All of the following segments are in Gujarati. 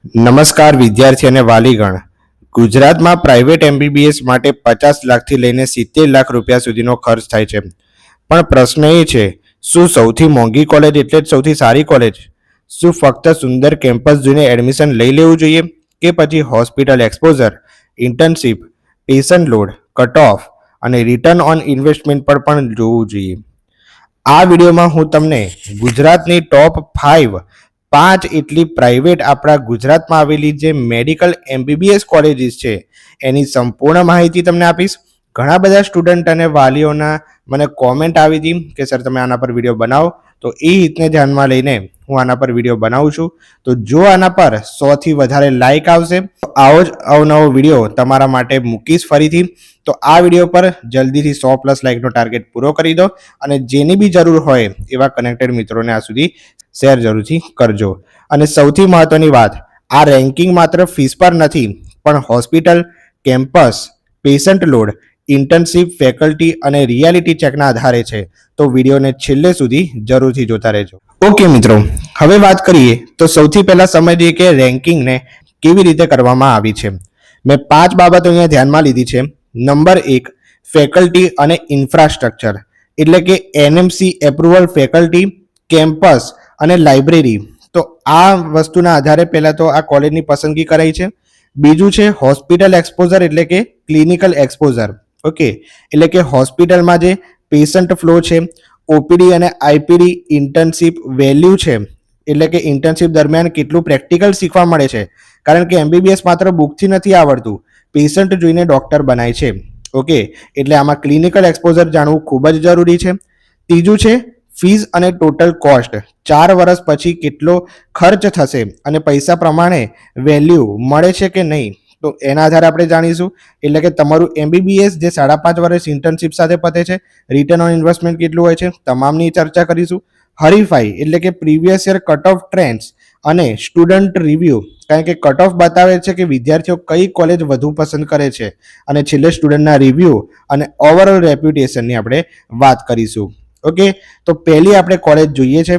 નમસ્કાર વિદ્યાર્થી અને વાલીગણ. ગુજરાતમાં પ્રાઇવેટ એમબીબીએસ માટે 50 લાખથી લઈને 70 લાખ રૂપિયા સુધીનો ખર્ચ થાય છે. પણ પ્રશ્ન એ છે, શું સૌથી મોંઘી કોલેજ એટલે જ સૌથી સારી કોલેજ? શું ફક્ત સુંદર કેમ્પસ જોઈને એડમિશન લઈ લેવું જોઈએ કે પછી hospital exposure, internship, patient load, cut off અને રિટર્ન ઓન ઇન્વેસ્ટમેન્ટ પર પણ જોવું જોઈએ? આ વિડીયોમાં હું તમને ગુજરાતની ટોપ 5 એટલી પ્રાઇવેટ આપણા ગુજરાતમાં આવેલી જે મેડિકલ એમબીબીએસ કોલેજીસ છે એની સંપૂર્ણ માહિતી તમને આપીશ. ઘણા બધા સ્ટુડન્ટ અને વાલીઓના મને કોમેન્ટ આવી હતી કે સર તમે આના પર વિડીયો બનાવો, તો એ રીતને ધ્યાનમાં લઈને હું આના પર વિડીયો બનાવું છું. તો જો આના પર 100 થી વધારે લાઇક આવશે તો આવો જ અવનવો વિડીયો તમારા માટે મૂકીશ ફરીથી. તો આ વિડીયો પર જલ્દીથી 100+ લાઇકનો ટાર્ગેટ પૂરો કરી દો અને જેની બી જરૂર હોય એવા કનેક્ટેડ મિત્રોને આ સુધી શેર જરૂરથી કરજો. અને સૌથી મહત્વની વાત, આ રેન્કિંગ માત્ર ફીસ પર નથી પણ hospital, campus, patient load, internship, faculty અને રિયાલિટી ચેકના આધારે છે. તો વિડીયોને છેલ્લે સુધી જરૂરથી જોતા રહેજો. ઓકે મિત્રો, હવે વાત કરીએ તો સૌથી પહેલા સમજીએ કે રેન્કિંગને કેવી રીતે કરવામાં આવી છે. મેં 5 બાબતો અહીંયા ધ્યાનમાં લીધી છે. નંબર 1, ફેકલ્ટી અને ઇન્ફ્રાસ્ટ્રક્ચર, એટલે કે એનએમસી એપ્રુવલ ફેકલ્ટી, કેમ્પસ અને લાઇબ્રેરી. તો આ વસ્તુના આધારે પહેલાં તો આ કોલેજની પસંદગી કરાઈ છે. બીજું છે હોસ્પિટલ એક્સપોઝર, એટલે કે ક્લિનિકલ એક્સપોઝર. ઓકે, એટલે કે હોસ્પિટલમાં જે પેશન્ટ ફ્લો છે, ઓપીડી અને આઈપીડી, ઇન્ટર્નશીપ વેલ્યુ છે, એટલે કે ઇન્ટર્નશીપ દરમિયાન કેટલું પ્રેક્ટિકલ શીખવા મળે છે. કારણ કે એમબીબીએસ માત્ર બુકથી નથી આવડતું, પેશન્ટ જોઈને ડોક્ટર બનાય છે. ઓકે, એટલે આમાં ક્લિનિકલ એક્સપોઝર જાણવું ખૂબ જ જરૂરી છે. ત્રીજું છે ફીઝ અને ટોટલ કોસ્ટ, 4 વર્ષ પછી કેટલો ખર્ચ થશે અને પૈસા પ્રમાણે વેલ્યુ મળે છે કે નહીં, તો એના આધારે આપણે જાણીશું. એટલે કે તમારું એમબીબીએસ જે 5.5 વર્ષ ઇન્ટર્નશીપ સાથે પતે છે, રિટર્ન ઓન ઇન્વેસ્ટમેન્ટ કેટલું હોય છે, તમામની ચર્ચા કરીશું. હરીફાઈ, એટલે કે previous year cut off trends અને સ્ટુડન્ટ રિવ્યુ, કારણ કે કટ ઓફ બતાવે છે કે વિદ્યાર્થીઓ કઈ કોલેજ વધુ પસંદ કરે છે. અને છેલ્લે સ્ટુડન્ટના રિવ્યુ અને ઓવરઓલ રેપ્યુટેશનની આપણે વાત કરીશું. ઓકે, તો પહેલી આપણે કોલેજ જોઈએ છે.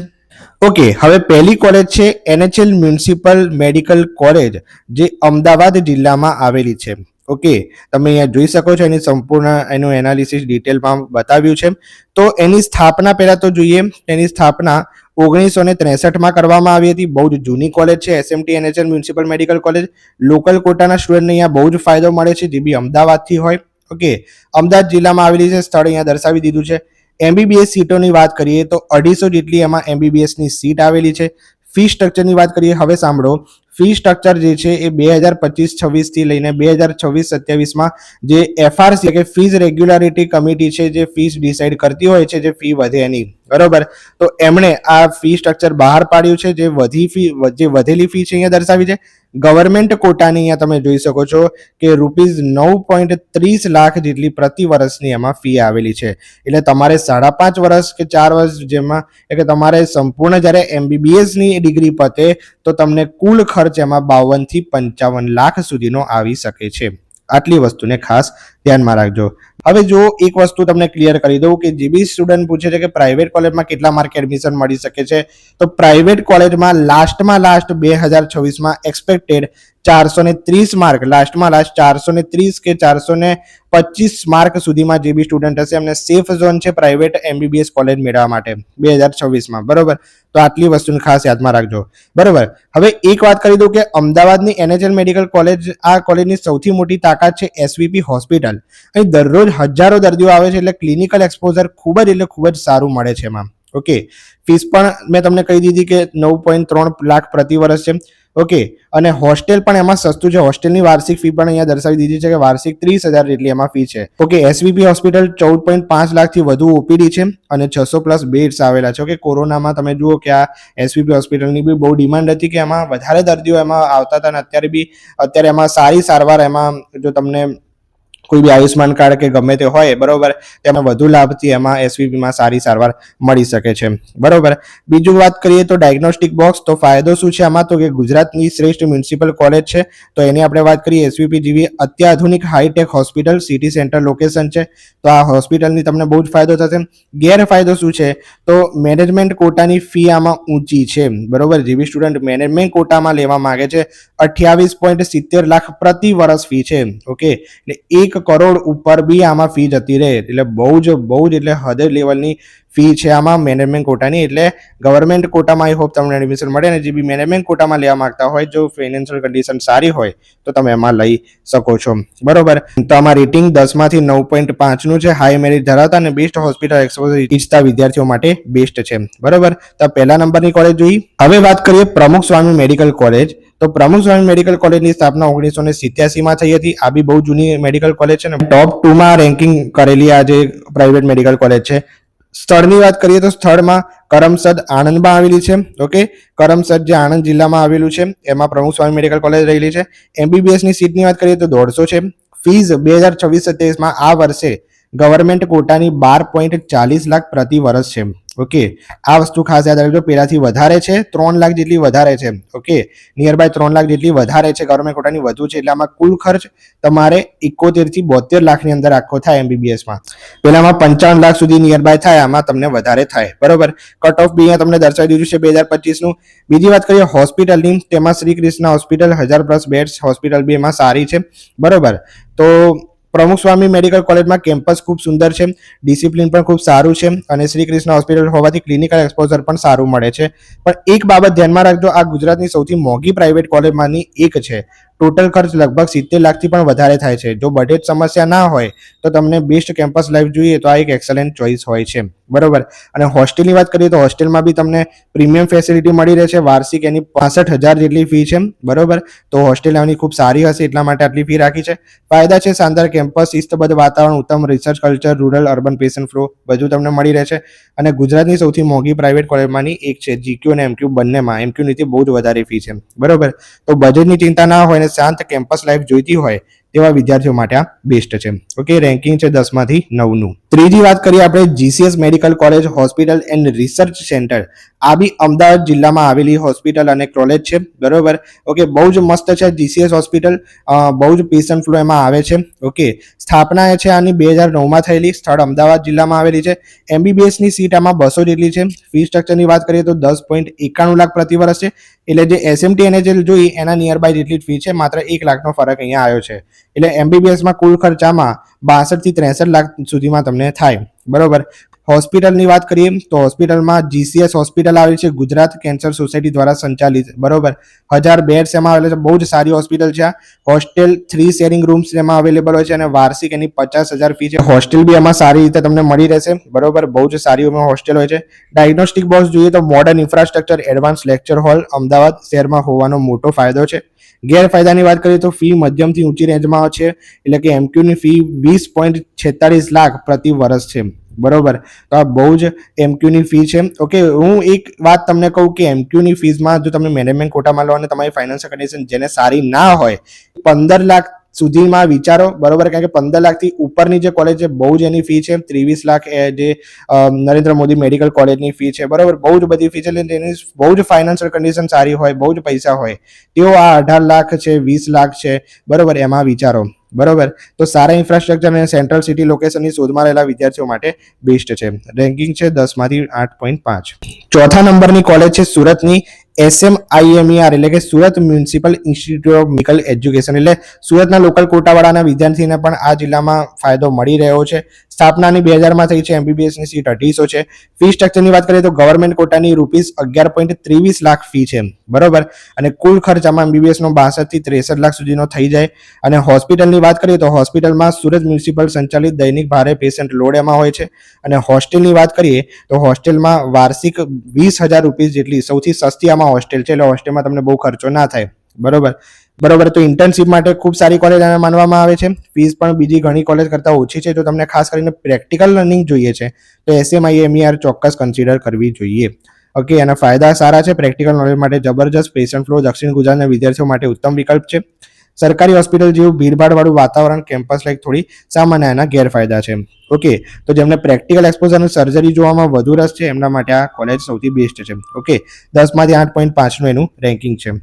ઓકે, હવે પહેલી કોલેજ છે એનએચએલ મ્યુનિસિપલ મેડિકલ કોલેજ, જે અમદાવાદ જિલ્લામાં આવેલી છે. ઓકે, તમે અહીંયા જોઈ શકો છો એની સંપૂર્ણ એનું એનાલિસિસ ડિટેલમાં બતાવ્યું છે. તો એની સ્થાપના પહેલા તો જોઈએ. એની સ્થાપના 1963માં કરવામાં આવી હતી. બહુ જ જૂની કોલેજ છે SMT NHL municipal medical college. Local કોટાના સ્ટુડન્ટને અહીંયા બહુ જ ફાયદો મળે છે, જે બી અમદાવાદથી હોય. ઓકે, અમદાવાદ જિલ્લામાં આવેલી છે. સ્થળ અહીંયા દર્શાવી દીધું છે. એમબીબીએસ સીટોની વાત કરીએ તો 250 જેટલી એમાં એમબીબીએસની સીટ આવેલી છે. ફી સ્ટ્રક્ચરની વાત કરીએ, હવે સાંભળો. ફી સ્ટ્રક્ચર જે છે એ 2025-26 થી લઈને 2026-27માં જે એફઆરસી કે ફીઝ રેગ્યુલારિટી કમિટી છે, જે ફીસ ડિસાઇડ કરતી હોય છે, જે ફી વધે એની, બરોબર, તો એમણે આ ફી સ્ટ્રક્ચર બહાર પાડ્યું છે. જે વધેલી ફી છે અહીંયા દર્શાવી છે. ગવર્મેન્ટ કોટાની અહીંયા તમે જોઈ શકો છો કે ₹9.30 લાખ જેટલી પ્રતિ વર્ષની એમાં ફી આવેલી છે. એટલે તમારે 5.5 વર્ષ કે 4 વર્ષ જેમાં એટલે તમારે સંપૂર્ણ જ્યારે એમબીબીએસની ડિગ્રી પતે તો તમને કુલ ખર્ચ એમાં 52 થી 55 લાખ સુધીનો આવી શકે છે. આટલી વસ્તુને ખાસ ધ્યાનમાં રાખજો. હવે જો એક વસ્તુ તમને ક્લિયર કરી દઉં કે જે બી સ્ટુડન્ટ પૂછે છે કે પ્રાઇવેટ કોલેજમાં કેટલા માર્ક એડમિશન મળી શકે છે, તો પ્રાઇવેટ કોલેજમાં લાસ્ટ 2026માં એક્સપેક્ટેડ 430 માર્ક, લાસ્ટમાં લાસ્ટ 430 કે 425 માર્ક સુધીમાં જે બી સ્ટુડન્ટ હશે એમને સેફ ઝોન છે પ્રાઇવેટ એમબીબીએસ કોલેજ મેળવવા માટે 2026માં, બરોબર. તો આટલી વસ્તુને ખાસ યાદમાં રાખજો, બરોબર. હવે એક વાત કરી દઉં કે અમદાવાદની એનએચએલ મેડિકલ કોલેજ, આ કોલેજની સૌથી મોટી તાકાત છે એસવીપી હોસ્પિટલ. અહીં દરરોજ હજારો દર્દીઓ આવે છે, એટલે ક્લિનિકલ એક્સપોઝર ખૂબ જ સારું મળે છે એમાં. ઓકે, ફીસ પણ મેં તમને કહી દીધી કે 9.3 લાખ પ્રતિ વર્ષ છે. ઓકે, અને હોસ્ટેલ પણ એમાં સસ્તું છે. હોસ્ટેલની વાર્ષિક ફી પણ અહીંયા દર્શાવી દીધી છે કે વાર્ષિક 30,000 જેટલી એમાં ફી છે. ઓકે, એસવીપી હોસ્પિટલ 14.5 લાખથી વધુ ઓપીડી છે અને 600+ બેડ્સ આવેલા છે. ઓકે, કોરોનામાં તમે જુઓ કે આ એસવીપી હોસ્પિટલની બી બહુ ડિમાન્ડ હતી કે એમાં વધારે દર્દીઓ એમાં આવતા હતા અને અત્યારે એમાં સારી સારવાર એમાં જો તમને કોઈ બી આયુષ્માન કાર્ડ કે ગમે તે હોય, બરોબર, તેમાં વધુ લાભથી એમાં એસવીપીમાં સારી સારવાર મળી શકે છે, બરોબર. બીજું વાત કરીએ તો ડાયગ્નોસ્ટિક બોક્સ, તો ફાયદો શું છે આમાં, તો કે ગુજરાતની શ્રેષ્ઠ મ્યુનિસિપલ કોલેજ છે, તો એની આપણે વાત કરીએ એસવીપી જેવી અત્યાધુનિક high tech hospital city centre location છે, તો આ હોસ્પિટલની તમને બહુ જ ફાયદો થશે. ગેરફાયદો શું છે, તો મેનેજમેન્ટ કોટાની ફી આમાં ઊંચી છે, બરોબર. જે બી સ્ટુડન્ટ મેનેજમેન્ટ કોટામાં લેવા માંગે છે 28.70 લાખ પ્રતિ વર્ષ ફી છે, ઓકે. એટલે 1 કરોડ ઉપર બી આમાં ફી જતી રહે, એટલે બહુ જ એટલે હદ લેવલની ફી છે આમાં મેનેજમેન્ટ કોટાની. એટલે ગવર્મેન્ટ કોટામાં આઈ હોપ તમને એડમિશન મળે, અને જે બી મેનેજમેન્ટ કોટામાં લેવા માંગતા હોય, જો ફાઇનાન્શિયલ કન્ડિશન સારી હોય તો તમે એમાં લઈ શકો છો, બરોબર. તો આમાં રેટિંગ 10 માંથી 9.5 નું છે, હાઈ મેરિટ ધરાવતા અને બેસ્ટ હોસ્પિટલ એક્સપોઝર ઈચ્છતા વિદ્યાર્થીઓ માટે બેસ્ટ છે, બરોબર. તો પહેલા નંબરની કોલેજ જોઈ. હવે વાત કરીએ પ્રમુખ સ્વામી મેડિકલ કોલેજ. તો પ્રમુખ સ્વામી મેડિકલ કોલેજની સ્થાપના 1987 માં થઈ હતી. આ બી બહુ જૂની મેડિકલ કોલેજ છે ને ટોપ 2 માં રેન્કિંગ કરેલી આ જે પ્રાઇવેટ મેડિકલ કોલેજ છે. સ્થળની વાત કરીએ તો સ્થળમાં કરમસદ આણંદમાં આવેલી છે, ઓકે. કરમસદ જે આણંદ જિલ્લામાં આવેલું છે, એમાં પ્રમુખ સ્વામી મેડિકલ કોલેજ રહેલી છે. એમબીબીએસ ની સીટની વાત કરીએ તો 150 છે. ફીઝ 2026-27 માં આ વર્ષે ગવર્મેન્ટ કોટાની 12.40 લાખ પ્રતિ વર્ષ છે, ઓકે. આ વસ્તુ ખાસ યાદ રાખજો, પેલાથી વધારે છે, 3 લાખ જેટલી વધારે છે, ઓકે. નિયર બાય 3 લાખ જેટલી વધારે છે, ગવર્મેન્ટ કોટાની વધુ છે, એટલે આમાં કુલ ખર્ચ તમારે 71 થી 72 લાખની અંદર આખો થાય એમબીબીએસ માં. પેલામાં 55 લાખ સુધી નિયર બાય થાય, આમાં તમને વધારે થાય, બરોબર. કટ ઓફ બી અહીંયા તમને દર્શાવી દીધું છે 2025 નું. બીજી વાત કરીએ હોસ્પિટલની, તેમાં Shri Krishna hospital 1000+ beds hospital બી એમાં સારી છે, બરોબર. તો પ્રમુખ સ્વામી મેડિકલ કોલેજમાં કેમ્પસ ખૂબ સુંદર છે, ડિસિપ્લિન પણ ખૂબ સારું છે, અને શ્રી કૃષ્ણ હોસ્પિટલ હોવાથી ક્લિનિકલ એક્સપોઝર પણ સારું મળે છે. પણ એક બાબત ધ્યાનમાં રાખજો, આ ગુજરાતની સૌથી મોંઘી પ્રાઇવેટ કોલેજમાંની એક છે. ટોટલ ખર્ચ લગભગ 70 લાખથી પણ વધારે થાય છે. જો બજેટ સમસ્યા ના હોય તો તમને બેસ્ટ કેમ્પસ લાઈફ જોઈએ તો આ એક એક્સલન્ટ ચોઇસ હોય છે, બરોબર. અને હોસ્ટેલની વાત કરીએ તો હોસ્ટેલમાં બી તમને પ્રીમિયમ ફેસિલિટી મળી રહે છે. વાર્ષિક એની 65,000 જેટલી ફી છે, બરોબર. તો હોસ્ટેલ એની ખૂબ સારી હશે, એટલા માટે આટલી ફી રાખી છે. ફાયદા છે શાનદાર કેમ્પસ, શિસ્તબદ્ધ વાતાવરણ, ઉત્તમ research culture, rural urban patient flow બધું તમને મળી રહે છે. અને ગુજરાતની સૌથી મોંઘી પ્રાઇવેટ કોલેજમાંની એક છે. જીક્યુ અને એમક્યુ બંનેમાં એમક્યુ નીતિ બહુ જ વધારે ફી છે, બરોબર. તો બજેટની ચિંતા ના હોય, શાંત કેમ્પસ લાઈફ જોઈતી હોય તેવા વિદ્યાર્થીઓ માટે આ બેસ્ટ છે, ઓકે. રેન્કિંગ છે 10 માંથી 9 નું. ત્રીજી વાત કરીએ આપણે GCS medical college hospital and research centre. આ બી અમદાવાદ જિલ્લામાં આવેલી હોસ્પિટલ અને કોલેજ છે, બરોબર, ઓકે. બહુ જ મસ્ત છે જીસીએસ હોસ્પિટલ, બહુ જ પેશન્ટ ફ્લો એમાં આવે છે, ઓકે. સ્થાપના છે આની 2009 માં થયેલી. સ્થળ અમદાવાદ જિલ્લામાં આવેલી છે. એમબીબીએસ ની સીટ આમાં 200 જેટલી છે. ફી સ્ટ્રક્ચરની વાત કરીએ તો 10.91 લાખ પ્રતિ વર્ષ છે. એટલે જે એસએમટી અને જે જોઈ એના નિયર બાય જેટલી ફી છે, માત્ર 1 લાખનો ફરક અહીંયા આવ્યો છે. એટલે એમબીબીએસમાં કુલ ખર્ચામાં 62 થી 63 લાખ સુધીમાં તમને થાય, બરોબર. હોસ્પિટલની વાત કરીએ તો હોસ્પિટલમાં જીસીએસ હોસ્પિટલ આવેલી છે, ગુજરાત કેન્સર સોસાયટી દ્વારા સંચાલિત, બરોબર. 1000 બેડ્સ એમાં આવેલા છે, બહુ જ સારી હોસ્પિટલ છે. હોસ્ટેલ 3 શેરિંગ રૂમ્સ એમાં અવેલેબલ હોય છે, અને વાર્ષિક એની 50,000 ફી છે. હોસ્ટેલ બી એમાં સારી રીતે તમને મળી રહેશે, બરોબર. બહુ જ સારી હોસ્ટેલ હોય છે. ડાયગ્નોસ્ટિક બોક્સ જોઈએ તો modern infrastructure, advance lecture hall Ahmedabad શહેરમાં હોવાનો મોટો ફાયદો છે. ગેરફાયદાની વાત કરીએ તો ફી મધ્યમથી ઊંચી રેન્જમાં છે, એટલે કે એમક્યુની ફી 20.46 લાખ પ્રતિ વર્ષ છે, બરોબર. તો આ બહુ જ એમક્યુની ફી છે, ઓકે. હું એક વાત તમને કહું કે એમક્યુની ફીઝમાં જો તમે મેનેજમેન્ટ કોટામાં લો અને તમારી ફાઇનાન્શિયલ કન્ડિશન જેને સારી ના હોય, 15 લાખ સુધીમાં વિચારો, બરોબર. કારણ કે 15 લાખથી ઉપરની જે કોલેજ છે બહુ જ એની ફી છે. 23 લાખ એ જે નરેન્દ્ર મોદી મેડિકલ કોલેજની ફી છે, બરોબર. બહુ જ બધી ફી છે, એટલે તેની બહુ જ ફાઇનાન્શિયલ કન્ડિશન સારી હોય, બહુ જ પૈસા હોય, તેઓ આ 18 લાખ છે, 20 લાખ છે, બરોબર, એમાં વિચારો, બરોબર. તો સારા ઇન્ફ્રાસ્ટ્રક્ચર અને સેન્ટ્રલ સિટી લોકેશનની શોધમાં રહેલા વિદ્યાર્થીઓ માટે બેસ્ટ છે. રેન્કિંગ છે 10 માંથી 8.5. ચોથા નંબરની કોલેજ છે સુરતની SMIMER, એટલે કે Surat municipal institute of medical education. એટલે સુરતના લોકલ કોટાવાળાના વિદ્યાર્થીને પણ આ જિલ્લામાં ફાયદો મળી રહ્યો છે. સ્થાપનાની 2000 માં થઈ છે. એમબીબીએસની સીટ 250 છે. ફી સ્ટ્રક્ચરની વાત કરીએ તો ગવર્મેન્ટ કોટાની ₹11.23 લાખ ફી છે, બરોબર. અને કુલ ખર્ચ આમાં એમબીબીએસ નો 62 થી 63 લાખ સુધીનો થઈ જાય. અને હોસ્પિટલની વાત કરીએ તો હોસ્પિટલમાં સુરત મ્યુનિસિપલ સંચાલિત દૈનિક ભારે પેશન્ટ લોડ એમાં હોય છે. અને હોસ્ટેલની વાત કરીએ તો હોસ્ટેલમાં વાર્ષિક 20,000 રૂપિયા જેટલી સૌથી સસ્તી આમાં હોસ્ટેલ છે, એટલે હોસ્ટેલમાં તમને બહુ ખર્ચો ના થાય, બરોબર. તો ઇન્ટર્નશિપ માટે ખૂબ સારી કોલેજ માનવામાં આવે છે. ફીસ પણ બીજી ઘણી કોલેજ કરતાં ઓછી છે. જો તમને ખાસ કરીને પ્રેક્ટિકલ લર્નિંગ જોઈએ છે તો SMIMER ચોક્કસ કન્સિડર કરવી જોઈએ, ઓકે. એના ફાયદા સારા છે. પ્રેક્ટિકલ નોલેજ માટે જબરજસ્ત. પેશન્ટ ફ્લો દક્ષિણ ગુજરાતના વિદ્યાર્થીઓ માટે ઉત્તમ વિકલ્પ છે. સરકારી હોસ્પિટલ જેવું ભીડભાડવાળું વાતાવરણ કેમ્પસ લાઈક થોડી સામાન્ય એના ગેરફાયદા છે. ઓકે, તો જેમને પ્રેક્ટિકલ એક્સપોઝર અને સર્જરી જોવામાં વધુ રસ છે એમના માટે આ કોલેજ સૌથી બેસ્ટ છે. ઓકે, 10માંથી 8.5નું એનું રેન્કિંગ છે.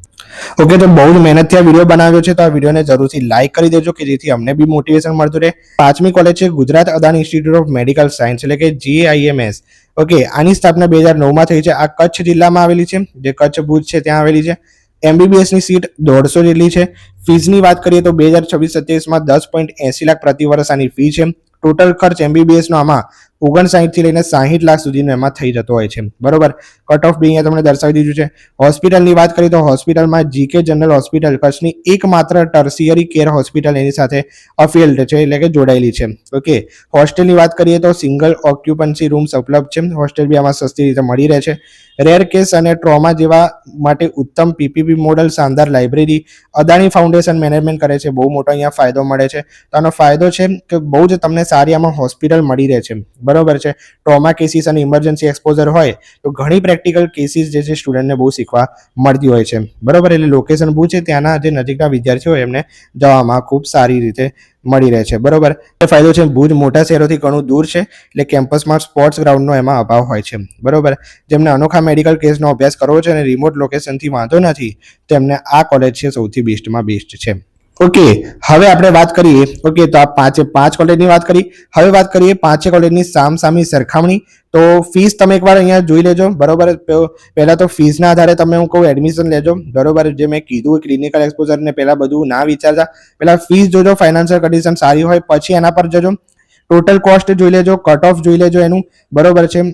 ઓકે, તો બહુ જ મહેનતથી આ વિડીયો બનાવ્યો છે, તો આ વિડીયોને જરૂરથી લાઇક કરી દેજો કે જેથી અમને બી મોટિવેશન મળતું રહે. 5મી કોલેજ છે Gujarat Adani institute of medical science એટલે કે GIMS. ઓકે, આની સ્થાપના 2009માં થઈ છે. આ કચ્છ જિલ્લામાં આવેલી છે, જે કચ્છ ભુજ છે ત્યાં આવેલી છે. MBBSની સીટ 150 જેટલી છે. ફીઝની વાત કરીએ તો 2026-27માં 10.80 લાખ પ્રતિ વર્ષ આની ફી છે. ટોટલ ખર્ચ MBBSનો આમાં 59 થી લઈને 60 લાખ સુધીનો એમાં થઈ જતો હોય છે. બરોબર, કટ ઓફ બી અહીંયા તમને દર્શાવી દીધું છે. હોસ્પિટલની વાત કરીએ તો હોસ્પિટલમાં GK જનરલ હોસ્પિટલ કચ્છની એકમાત્ર ટર્સિયરી કેર હોસ્પિટલ એની સાથે અફિલિયેટ છે એટલે કે જોડાયેલી છે. ઓકે, હોસ્ટેલની વાત કરીએ તો સિંગલ ઓક્યુપન્સી રૂમ્સ ઉપલબ્ધ છે. હોસ્ટેલ બી આમાં સસ્તી રીતે મળી રહે છે. રેર કેસ અને ટ્રોમા જેવા માટે ઉત્તમ PPP મોડલ, શાનદાર લાઇબ્રેરી, અદાણી ફાઉન્ડેશન મેનેજમેન્ટ કરે છે. બહુ મોટો અહીંયા ફાયદો મળે છે. તો આનો ફાયદો છે કે બહુ જ તમને સારી આમાં હોસ્પિટલ મળી રહે છે. બરોબર છે. ટ્રોમા કેસીસ અને ઇમરજન્સી એક્સપોઝર હોય તો ઘણી પ્રેક્ટિકલ કેસીસ જે છે સ્ટુડન્ટને બહુ શીખવા મળતી હોય છે. બરોબર, એટલે લોકેશન બહુ છે, ત્યાંના જે નજીકના વિદ્યાર્થીઓ હોય એમને જવામાં ખૂબ સારી રીતે મળી રહે છે. બરોબર, એ ફાયદો છે. ભુજ મોટા શહેરોથી ઘણું દૂર છે એટલે કેમ્પસમાં સ્પોર્ટ્સ ગ્રાઉન્ડનો એમાં અભાવ હોય છે. બરોબર, જેમને અનોખા મેડિકલ કેસનો અભ્યાસ કરવો છે અને રિમોટ લોકેશનથી વાંધો નથી તેમને આ કોલેજ છે સૌથી બેસ્ટમાં બેસ્ટ છે. ઓકે, હવે આપણે વાત કરીએ. ઓકે, તો આ પાંચ કોલેજની વાત કરી. હવે વાત કરીએ 5 કોલેજની સામસામી સરખામણી. તો ફીસ તમે એકવાર અહીંયા જોઈ લેજો. બરોબર, પહેલા તો ફીસના આધારે તમે હું કહું એડમિશન લેજો. બરોબર, જે મેં કીધું ક્લિનિકલ એક્સપોઝર ને પહેલા બધું ના વિચારતા, પહેલા ફીસ જોજો, ફાઇનાન્શિયલ કન્ડિશન સારી હોય પછી એના પર જજો. ટોટલ કોસ્ટ જોઈ લેજો, કટ ઓફ જોઈ લેજો એનું. બરોબર છે,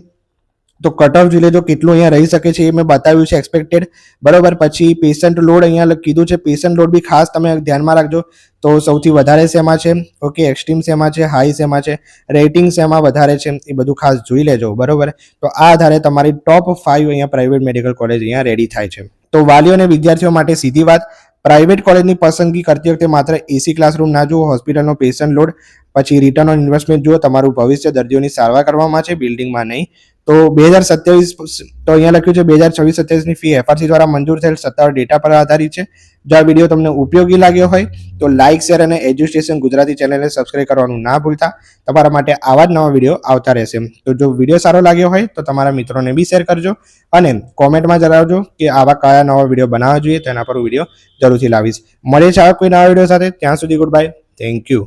તો કટ ઓફ જોઈ લેજો કેટલું અહીંયા રહી શકે છે એ મેં બતાવ્યું છે એક્સપેક્ટેડ. બરોબર, પછી પેશન્ટ લોડ અહીંયા કીધું છે. પેશન્ટ લોડ બી ખાસ તમે ધ્યાનમાં રાખજો. તો સૌથી વધારે શેમાં છે, ઓકે, એક્સ્ટ્રીમ શેમાં છે, હાઈ શેમાં છે, રેટિંગ શેમાં વધારે છે, એ બધું ખાસ જોઈ લેજો. બરોબર, તો આ આધારે તમારી ટોપ 5 અહીંયા પ્રાઇવેટ મેડિકલ કોલેજ અહીંયા રેડી થાય છે. તો વાલીઓ અને વિદ્યાર્થીઓ માટે સીધી વાત, પ્રાઇવેટ કોલેજની પસંદગી કરતી વખતે માત્ર AC ક્લાસરૂમ ના જુઓ, હોસ્પિટલનો પેશન્ટ લોડ, પછી રિટર્ન ઓન ઇન્વેસ્ટમેન્ટ જુઓ. તમારું ભવિષ્ય દર્દીઓની સારવાર કરવામાં છે, બિલ્ડિંગમાં નહીં. તો 2027 તો અહીંયા લખ્યું છે 2026-27ની ફી FRC દ્વારા મંજૂર થયેલ સત્તાવાર ડેટા પર આધારિત છે. જો આ વિડીયો તમને ઉપયોગી લાગ્યો હોય તો લાઇક, શેર અને એજ્યુસ્ટેશન ગુજરાતી ચેનલને સબસ્ક્રાઇબ કરવાનું ના ભૂલતા. તમારા માટે આવા જ નવા વિડીયો આવતા રહેશે. તો જો વિડીયો સારો લાગ્યો હોય તો તમારા મિત્રોને બી શેર કરજો અને કોમેન્ટમાં જણાવજો કે આવા કયા નવા વિડીયો બનાવવા જોઈએ, તેના પર વિડીયો જરૂરથી લાવીશ. મળીએ છીએ કોઈ નવા વિડીયો સાથે. ત્યાં સુધી ગુડ બાય. Thank you.